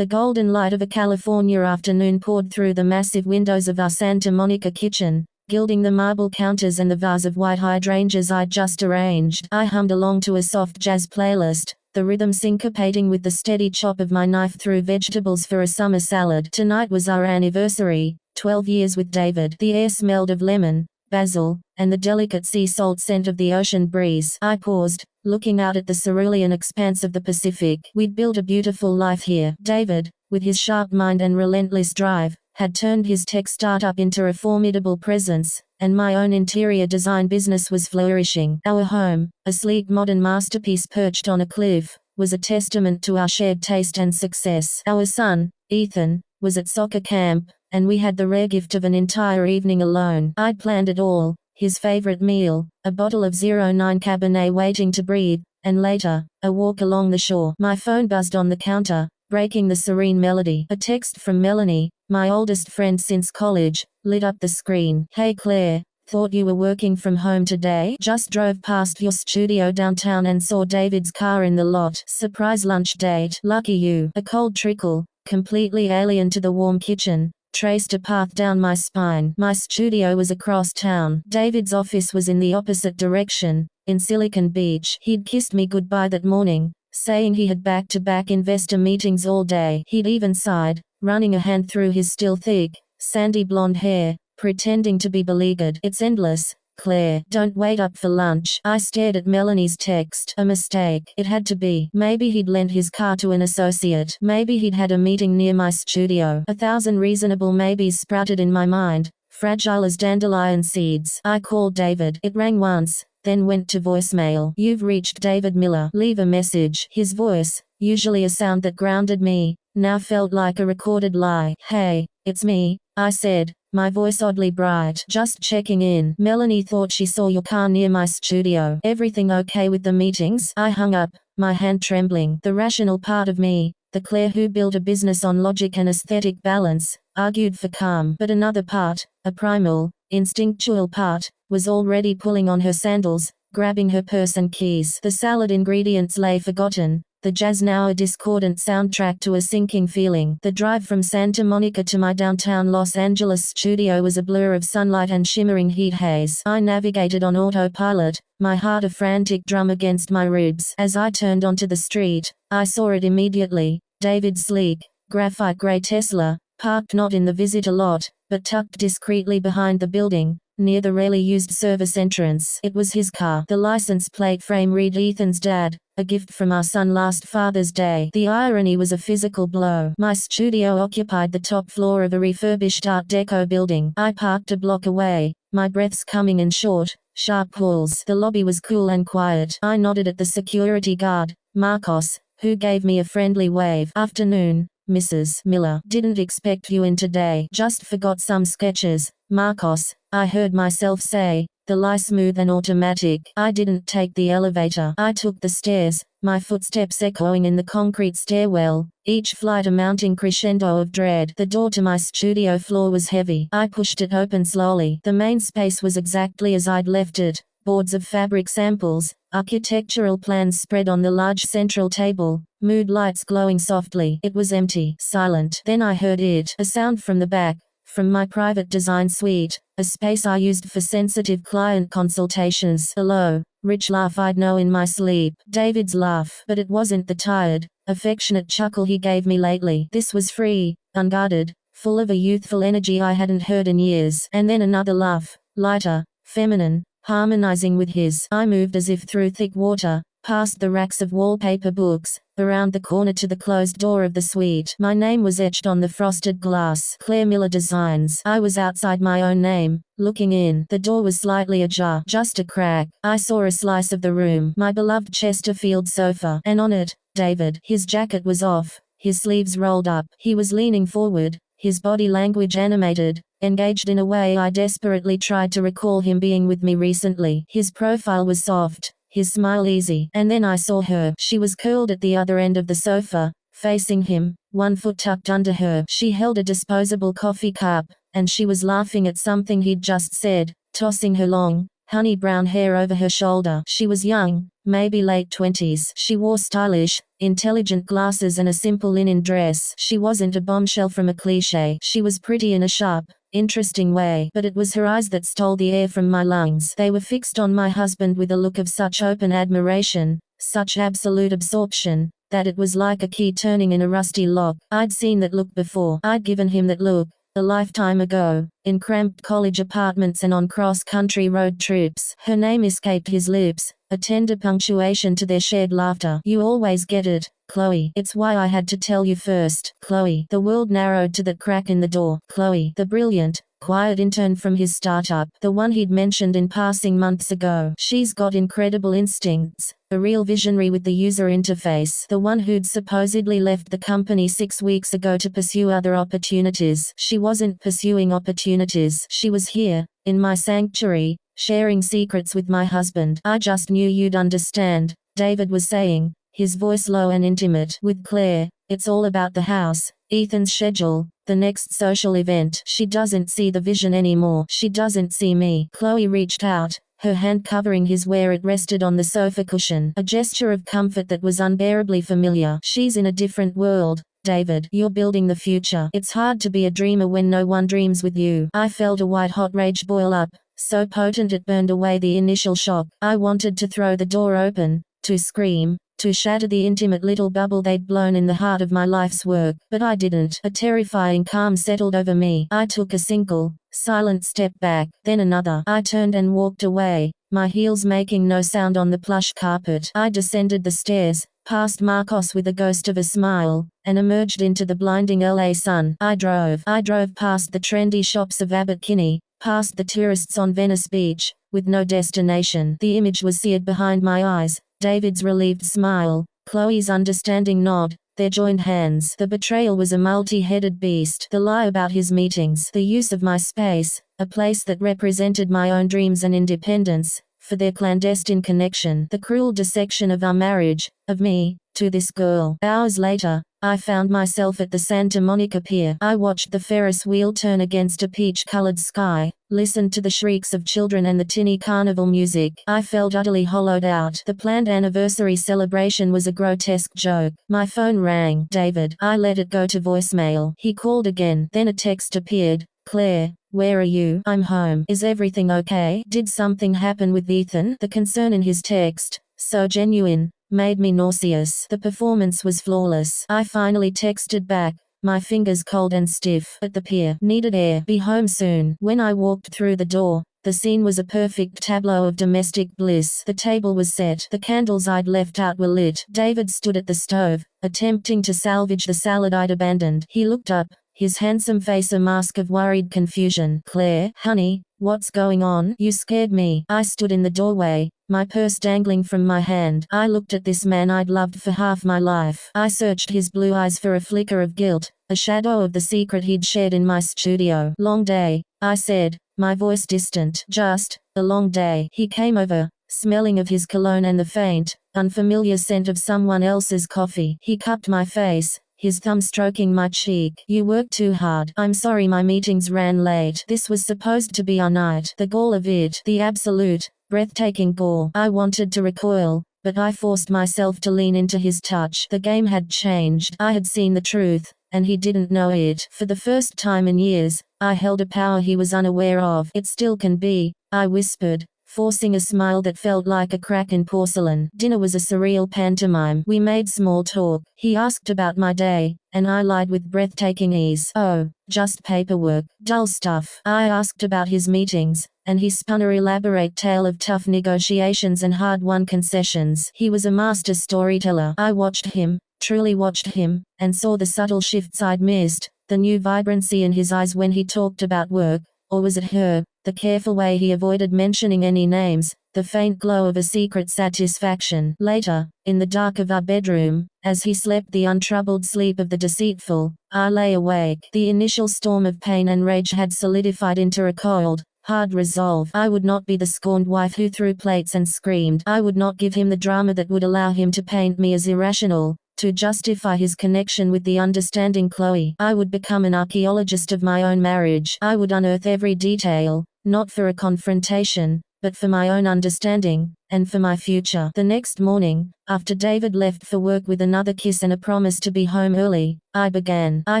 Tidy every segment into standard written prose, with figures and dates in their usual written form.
The golden light of a California afternoon poured through the massive windows of our Santa Monica kitchen, gilding the marble counters and the vase of white hydrangeas I'd just arranged. I hummed along to a soft jazz playlist, the rhythm syncopating with the steady chop of my knife through vegetables for a summer salad. Tonight was our anniversary, 12 years with David. The air smelled of lemon, basil, and the delicate sea salt scent of the ocean breeze. I paused, looking out at the cerulean expanse of the Pacific. We'd built a beautiful life here. David, with his sharp mind and relentless drive, had turned his tech startup into a formidable presence, and my own interior design business was flourishing. Our home, a sleek modern masterpiece perched on a cliff, was a testament to our shared taste and success. Our son, Ethan, was at soccer camp, and we had the rare gift of an entire evening alone. I'd planned it all, his favorite meal, a bottle of 09 Cabernet waiting to breathe, and later, a walk along the shore. My phone buzzed on the counter, breaking the serene melody. A text from Melanie, my oldest friend since college, lit up the screen. Hey Claire, thought you were working from home today? Just drove past your studio downtown and saw David's car in the lot. Surprise lunch date. Lucky you. A cold trickle, completely alien to the warm kitchen, traced a path down my spine. My studio was across town. David's office was in the opposite direction, in Silicon Beach. He'd kissed me goodbye that morning, saying he had back-to-back investor meetings all day. He'd even sighed, running a hand through his still thick, sandy blonde hair, pretending to be beleaguered. It's endless, Claire. Don't wait up for lunch. I stared at Melanie's text. A mistake. It had to be. Maybe he'd lent his car to an associate. Maybe he'd had a meeting near my studio. 1,000 reasonable maybes sprouted in my mind, fragile as dandelion seeds. I called David. It rang once, then went to voicemail. You've reached David Miller. Leave a message. His voice, usually a sound that grounded me, now felt like a recorded lie. Hey, it's me, I said, my voice oddly bright. Just checking in. Melanie thought she saw your car near my studio. Everything okay with the meetings? I hung up, my hand trembling. The rational part of me, the Claire who built a business on logic and aesthetic balance, argued for calm. But another part, a primal, instinctual part, was already pulling on her sandals, grabbing her purse and keys. The salad ingredients lay forgotten, the jazz now a discordant soundtrack to a sinking feeling. The drive from Santa Monica to my downtown Los Angeles studio was a blur of sunlight and shimmering heat haze. I navigated on autopilot, my heart a frantic drum against my ribs. As I turned onto the street, I saw it immediately, David's sleek, graphite gray Tesla, parked not in the visitor lot, but tucked discreetly behind the building, near the rarely used service entrance. It was his car. The license plate frame read Ethan's dad, a gift from our son last Father's Day. The irony was a physical blow. My studio occupied the top floor of a refurbished Art Deco building. I parked a block away, my breaths coming in short, sharp pulls. The lobby was cool and quiet. I nodded at the security guard, Marcos, who gave me a friendly wave. Afternoon, Mrs. Miller. Didn't expect you in today. Just forgot some sketches, Marcos, I heard myself say, the lie smooth and automatic. I didn't take the elevator. I took the stairs, my footsteps echoing in the concrete stairwell, each flight a mounting crescendo of dread. The door to my studio floor was heavy. I pushed it open slowly. The main space was exactly as I'd left it. Boards of fabric samples, architectural plans spread on the large central table, mood lights glowing softly. It was empty, silent. Then I heard it, a sound from the back, from my private design suite, a space I used for sensitive client consultations. A low, rich laugh I'd know in my sleep. David's laugh. But it wasn't the tired, affectionate chuckle he gave me lately. This was free, unguarded, full of a youthful energy I hadn't heard in years. And then another laugh, lighter, feminine, harmonizing with his. I moved as if through thick water, past the racks of wallpaper books, around the corner to the closed door of the suite. My name was etched on the frosted glass. Claire Miller Designs. I was outside my own name, looking in. The door was slightly ajar. Just a crack. I saw a slice of the room. My beloved Chesterfield sofa. And on it, David. His jacket was off, his sleeves rolled up. He was leaning forward, his body language animated, engaged in a way I desperately tried to recall him being with me recently. His profile was soft, his smile easy. And then I saw her. She was curled at the other end of the sofa, facing him, one foot tucked under her. She held a disposable coffee cup, and she was laughing at something he'd just said, tossing her long, honey brown hair over her shoulder. She was young, maybe late 20s. She wore stylish, intelligent glasses and a simple linen dress. She wasn't a bombshell from a cliché. She was pretty in a sharp, interesting way, but it was her eyes that stole the air from my lungs. They were fixed on my husband with a look of such open admiration, such absolute absorption, that it was like a key turning in a rusty lock. I'd seen that look before. I'd given him that look, a lifetime ago, in cramped college apartments and on cross-country road trips. Her name escaped his lips, a tender punctuation to their shared laughter. You always get it, Chloe. It's why I had to tell you first, Chloe. The world narrowed to that crack in the door. Chloe, the brilliant, quiet intern from his startup, the one he'd mentioned in passing months ago. She's got incredible instincts, a real visionary with the user interface. The one who'd supposedly left the company 6 weeks ago to pursue other opportunities. She wasn't pursuing opportunities. She was here, in my sanctuary, sharing secrets with my husband. I just knew you'd understand, David was saying, his voice low and intimate. With Claire, it's all about the house, Ethan's schedule, the next social event. She doesn't see the vision anymore. She doesn't see me. Chloe reached out, her hand covering his where it rested on the sofa cushion, a gesture of comfort that was unbearably familiar. She's in a different world, David. You're building the future. It's hard to be a dreamer when no one dreams with you. I felt a white-hot rage boil up, so potent it burned away the initial shock. I wanted to throw the door open, to scream, to shatter the intimate little bubble they'd blown in the heart of my life's work. But I didn't. A terrifying calm settled over me. I took a single, silent step back, then another. I turned and walked away, my heels making no sound on the plush carpet. I descended the stairs, past Marcos with a ghost of a smile, and emerged into the blinding LA sun. I drove past the trendy shops of Abbot Kinney, past the tourists on Venice Beach, with no destination. The image was seared behind my eyes. David's relieved smile, Chloe's understanding nod, their joined hands. The betrayal was a multi-headed beast. The lie about his meetings, the use of my space, a place that represented my own dreams and independence, for their clandestine connection. The cruel dissection of our marriage, of me, to this girl. Hours later, I found myself at the Santa Monica Pier. I watched the Ferris wheel turn against a peach-colored sky, listened to the shrieks of children and the tinny carnival music. I felt utterly hollowed out. The planned anniversary celebration was a grotesque joke. My phone rang. David. I let it go to voicemail. He called again. Then a text appeared. Claire, where are you? I'm home. Is everything okay? Did something happen with Ethan? The concern in his text, so genuine, made me nauseous. The performance was flawless. I finally texted back, my fingers cold and stiff. At the pier. Needed air. Be home soon. When I walked through the door, the scene was a perfect tableau of domestic bliss. The table was set. The candles I'd left out were lit. David stood at the stove, attempting to salvage the salad I'd abandoned. He looked up, his handsome face a mask of worried confusion. Claire, honey, what's going on? You scared me. I stood in the doorway, my purse dangling from my hand. I looked at this man I'd loved for half my life. I searched his blue eyes for a flicker of guilt, a shadow of the secret he'd shared in my studio. Long day, I said, my voice distant. Just a long day. He came over, smelling of his cologne and the faint, unfamiliar scent of someone else's coffee. He cupped my face, his thumb stroking my cheek. You worked too hard. I'm sorry my meetings ran late. This was supposed to be our night. The gall of it. The absolute, breathtaking gall. I wanted to recoil, but I forced myself to lean into his touch. The game had changed. I had seen the truth, and he didn't know it. For the first time in years, I held a power he was unaware of. It still can be, I whispered, forcing a smile that felt like a crack in porcelain. Dinner was a surreal pantomime. We made small talk. He asked about my day, and I lied with breathtaking ease. Oh, just paperwork, dull stuff. I asked about his meetings, and he spun a elaborate tale of tough negotiations and hard-won concessions. He was a master storyteller. I watched him, truly watched him, and saw the subtle shifts I'd missed, the new vibrancy in his eyes when he talked about work, or was it her, the careful way he avoided mentioning any names, the faint glow of a secret satisfaction. Later, in the dark of our bedroom, as he slept the untroubled sleep of the deceitful, I lay awake. The initial storm of pain and rage had solidified into a cold, hard resolve. I would not be the scorned wife who threw plates and screamed. I would not give him the drama that would allow him to paint me as irrational, to justify his connection with the understanding Chloe. I would become an archaeologist of my own marriage. I would unearth every detail, not for a confrontation, but for my own understanding, and for my future. The next morning, after David left for work with another kiss and a promise to be home early, I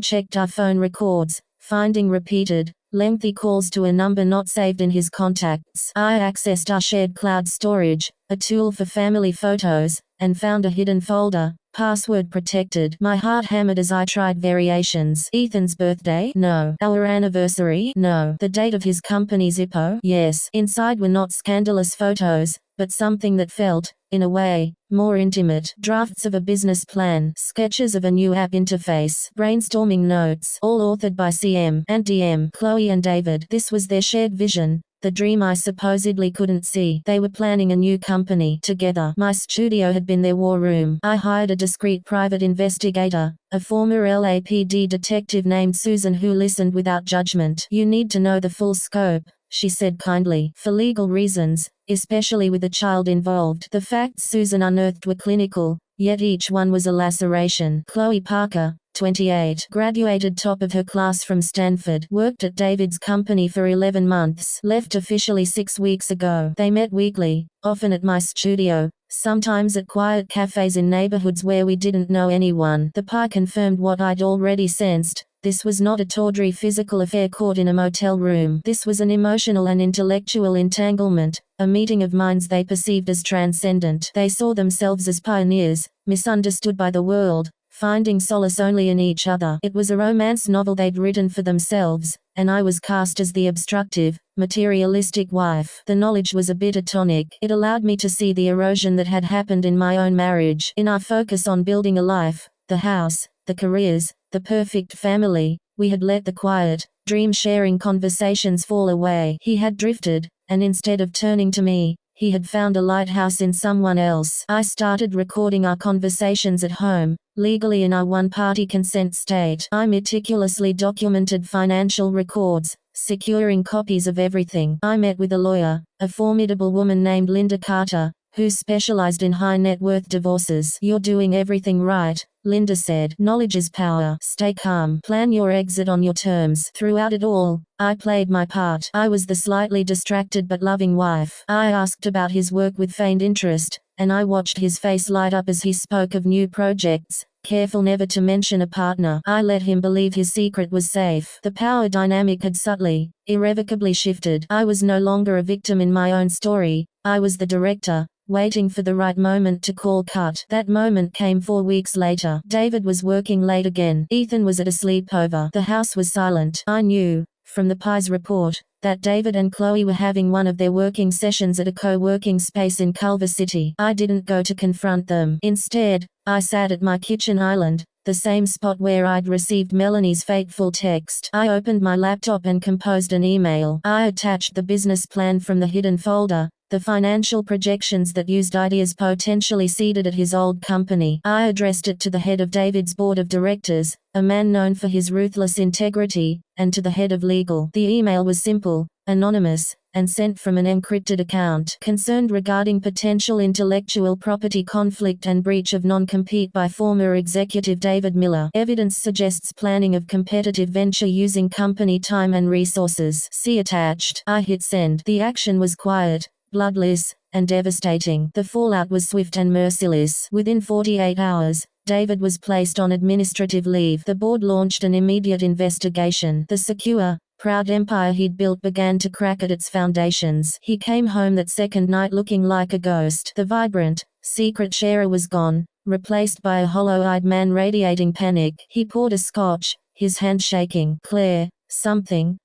checked our phone records, finding repeated, lengthy calls to a number not saved in his contacts. I accessed our shared cloud storage, a tool for family photos, and found a hidden folder, password protected. My heart hammered as I tried variations. Ethan's birthday? No. Our anniversary? No. The date of his company Zippo? Yes. Inside were not scandalous photos, but something that felt, in a way, more intimate. Drafts of a business plan, sketches of a new app interface, brainstorming notes, all authored by CM and DM, Chloe and David. This was their shared vision, the dream I supposedly couldn't see. They were planning a new company together. My studio had been their war room. I hired a discreet private investigator, a former LAPD detective named Susan who listened without judgment. You need to know the full scope, she said kindly, for legal reasons, especially with a child involved. The facts Susan unearthed were clinical, yet each one was a laceration. Chloe Parker, 28, graduated top of her class from Stanford, worked at David's company for 11 months, left officially 6 weeks ago. They met weekly, often at my studio, sometimes at quiet cafes in neighborhoods where we didn't know anyone. The PI confirmed what I'd already sensed. This was not a tawdry physical affair caught in a motel room. This was an emotional and intellectual entanglement, a meeting of minds they perceived as transcendent. They saw themselves as pioneers, misunderstood by the world, finding solace only in each other. It was a romance novel they'd written for themselves, and I was cast as the obstructive, materialistic wife. The knowledge was a bitter tonic. It allowed me to see the erosion that had happened in my own marriage. In our focus on building a life, the house, the careers, the perfect family, we had let the quiet, dream-sharing conversations fall away. He had drifted, and instead of turning to me, he had found a lighthouse in someone else. I started recording our conversations at home, legally in our one-party consent state. I meticulously documented financial records, securing copies of everything. I met with a lawyer, a formidable woman named Linda Carter, who specialized in high-net-worth divorces. You're doing everything right, Linda said. Knowledge is power. Stay calm. Plan your exit on your terms. Throughout it all, I played my part. I was the slightly distracted but loving wife. I asked about his work with feigned interest, and I watched his face light up as he spoke of new projects, careful never to mention a partner. I let him believe his secret was safe. The power dynamic had subtly, irrevocably shifted. I was no longer a victim in my own story. I was the director, waiting for the right moment to call cut. That moment came 4 weeks later. David was working late again. Ethan was at a sleepover. The house was silent. I knew, from the PI's report, that David and Chloe were having one of their working sessions at a co-working space in Culver City. I didn't go to confront them. Instead, I sat at my kitchen island, the same spot where I'd received Melanie's fateful text. I opened my laptop and composed an email. I attached the business plan from the hidden folder, the financial projections that used ideas potentially seeded at his old company. I addressed it to the head of David's board of directors, a man known for his ruthless integrity, and to the head of legal. The email was simple, anonymous, and sent from an encrypted account. Concerned regarding potential intellectual property conflict and breach of non-compete by former executive David Miller. Evidence suggests planning of competitive venture using company time and resources. See attached. I hit send. The action was quiet, bloodless, and devastating. The fallout was swift and merciless. Within 48 hours, David was placed on administrative leave. The board launched an immediate investigation. The secure, proud empire he'd built began to crack at its foundations. He came home that second night looking like a ghost. The vibrant, secret sharer was gone, replaced by a hollow-eyed man radiating panic. He poured a scotch, his hand shaking. Claire, something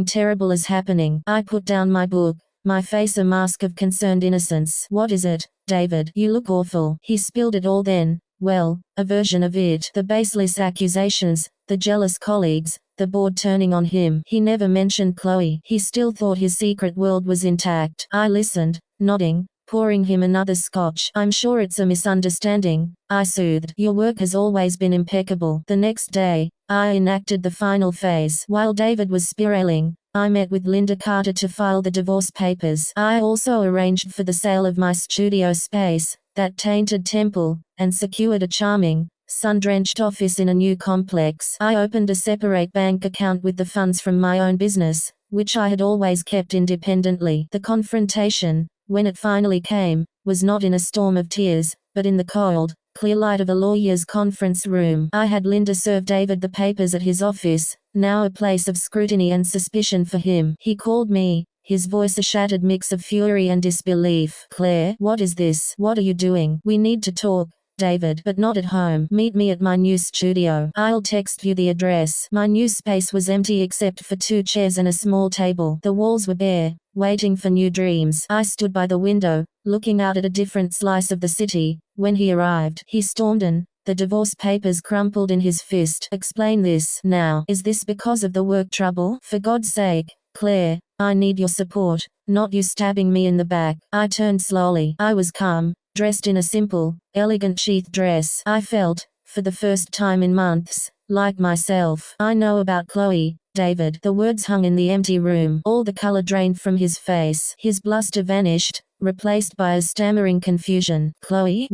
terrible is happening. I put down my book, my face a mask of concerned innocence. What is it, David? You look awful. He spilled it all then. Well, a version of it. The baseless accusations, the jealous colleagues, the board turning on him. He never mentioned Chloe. He still thought his secret world was intact. I listened, nodding, pouring him another scotch. I'm sure it's a misunderstanding, I soothed. Your work has always been impeccable. The next day, I enacted the final phase. While David was spiraling, I met with Linda Carter to file the divorce papers. I also arranged for the sale of my studio space, that tainted temple, and secured a charming, sun-drenched office in a new complex. I opened a separate bank account with the funds from my own business, which I had always kept independently. The confrontation, when it finally came, was not in a storm of tears, but in the cold, clear light of a lawyer's conference room. I had Linda serve David the papers at his office, now a place of scrutiny and suspicion for him. He called me, his voice a shattered mix of fury and disbelief. "Claire, what is this? What are you doing? We need to talk, David, but not at home. Meet me at my new studio. I'll text you the address." My new space was empty except for 2 chairs and a small table. The walls were bare, waiting for new dreams. I stood by the window, looking out at a different slice of the city. When he arrived, he stormed in, the divorce papers crumpled in his fist. "Explain this now. Is this because of the work trouble? For God's sake, Claire, I need your support, not you stabbing me in the back." I turned slowly. I was calm, dressed in a simple, elegant sheath dress. I felt, for the first time in months, like myself. "I know about Chloe, David." The words hung in the empty room. All the color drained from his face. His bluster vanished, replaced by a stammering confusion. "Chloe?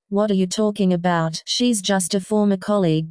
What are you talking about? She's just a former colleague."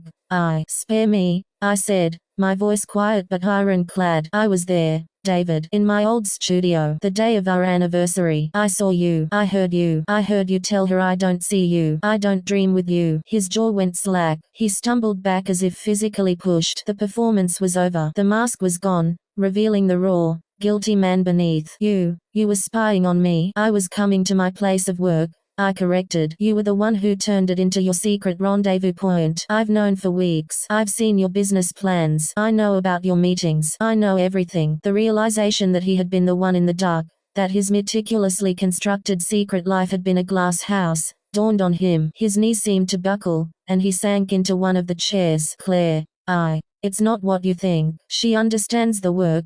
"Spare me," I said, my voice quiet but iron-clad. "I was there, David, in my old studio, the day of our anniversary. I saw you. I heard you. I heard you tell her I don't see you. I don't dream with you." His jaw went slack. He stumbled back as if physically pushed. The performance was over. The mask was gone, revealing the raw, guilty man beneath. You were spying on me." "I was coming to my place of work," I corrected. "You were the one who turned it into your secret rendezvous point. I've known for weeks. I've seen your business plans. I know about your meetings. I know everything." The realization that he had been the one in the dark, that his meticulously constructed secret life had been a glass house, dawned on him. His knees seemed to buckle, and he sank into one of the chairs. "Claire, it's not what you think. She understands the work.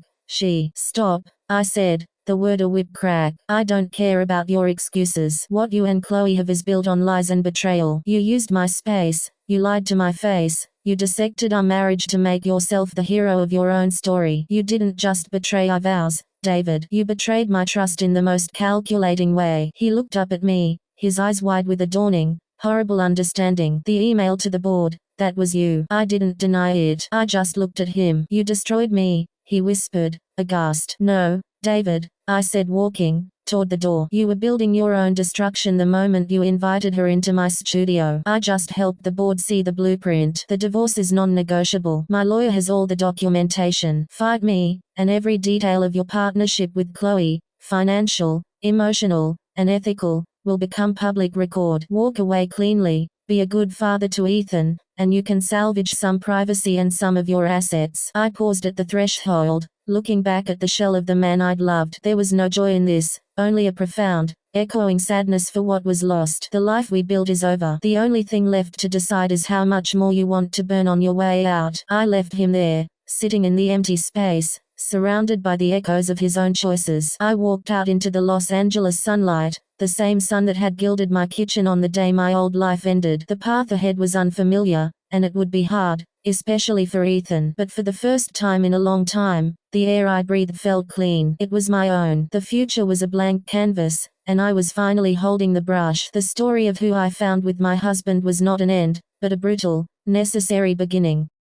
Stop," I said. The word a whip crack. "I don't care about your excuses. What you and Chloe have is built on lies and betrayal. You used my space, you lied to my face, you dissected our marriage to make yourself the hero of your own story. You didn't just betray our vows, David. You betrayed my trust in the most calculating way." He looked up at me, his eyes wide with a dawning, horrible understanding. "The email to the board, that was you." I didn't deny it. I just looked at him. "You destroyed me," he whispered, aghast. "No, David," I said, walking toward the door. "You were building your own destruction the moment you invited her into my studio. I just helped the board see the blueprint. The divorce is non-negotiable. My lawyer has all the documentation. Fight me, and every detail of your partnership with Chloe, financial, emotional, and ethical, will become public record. Walk away cleanly, be a good father to Ethan, and you can salvage some privacy and some of your assets." I paused at the threshold, looking back at the shell of the man I'd loved. There was no joy in this, only a profound, echoing sadness for what was lost. The life we built is over. The only thing left to decide is how much more you want to burn on your way out. I left him there, sitting in the empty space, surrounded by the echoes of his own choices. I walked out into the Los Angeles sunlight, the same sun that had gilded my kitchen on the day my old life ended. The path ahead was unfamiliar, and it would be hard, especially for Ethan. But for the first time in a long time, the air I breathed felt clean. It was my own. The future was a blank canvas, and I was finally holding the brush. The story of who I found with my husband was not an end, but a brutal, necessary beginning.